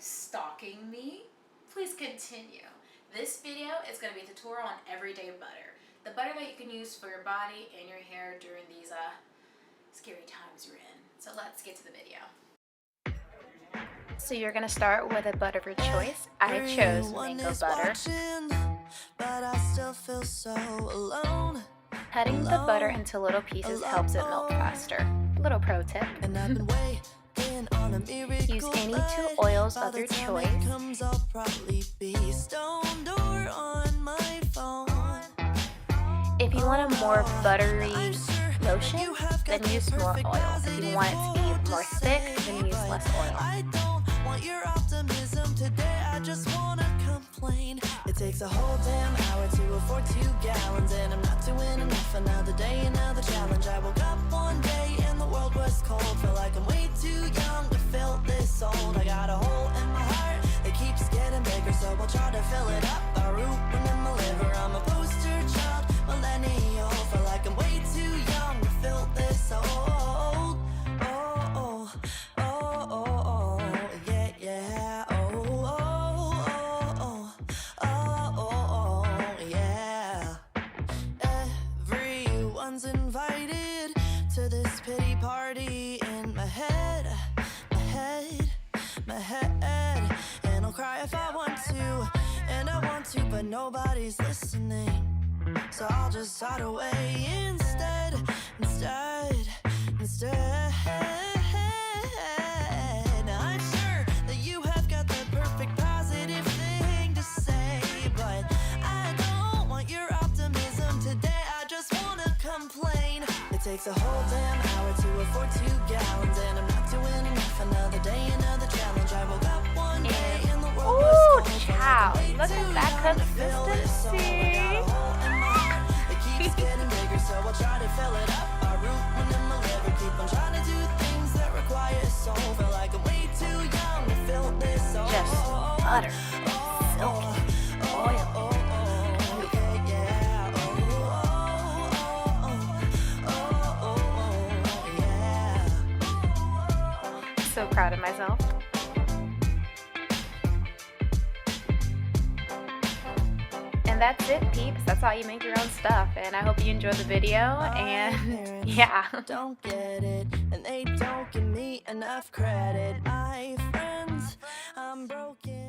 stalking me, please continue. This video is going to be a tutorial on everyday butter. The butter that you can use for your body and your hair during these scary times you're in. So let's get to the video. So you're going to start with a butter of your choice. I chose mango butter. But I still feel so alone. Cutting the butter into little pieces helps it melt faster. Little pro tip. Use any two oils of your choice. If you want a more buttery lotion, then use more oil. If you want it to be more thick, then use less oil. I don't want your optimism today, I just want to complain. It takes a whole damn hour to afford 2 gallons, and I'm not doing enough. Another day, another challenge. I woke up one day and the world was cold. Feel like I'm way too young to feel this old. I got a hole in my heart that keeps getting bigger, so I'll try to fill it up by rooting in my liver. I'm a poster child, millennial. Feel like I'm way too young to feel this old. Invited to this pity party in my head, and I'll cry if I want to, and I want to, but nobody's listening, so I'll just hide away instead. I'm sure that you have got the perfect positive thing to say, but I don't want your optimism today. I just wanna complain. It takes a whole damn hour to afford 2 gallons, and I'm not doing enough. Another day, another challenge. I woke up one day and the world was cold. Child, look at that consistency. It keeps getting bigger, so I'll try to fill it up by rooting in my liver. Keep on trying to do things that require soul. Feel like I'm way too young to fill this old. Just butter, silky, oil. So proud of myself. And that's it, peeps. That's how you make your own stuff. And I hope you enjoyed the video. And yeah. Don't get it, and they don't give me enough credit. My friends, I'm broken.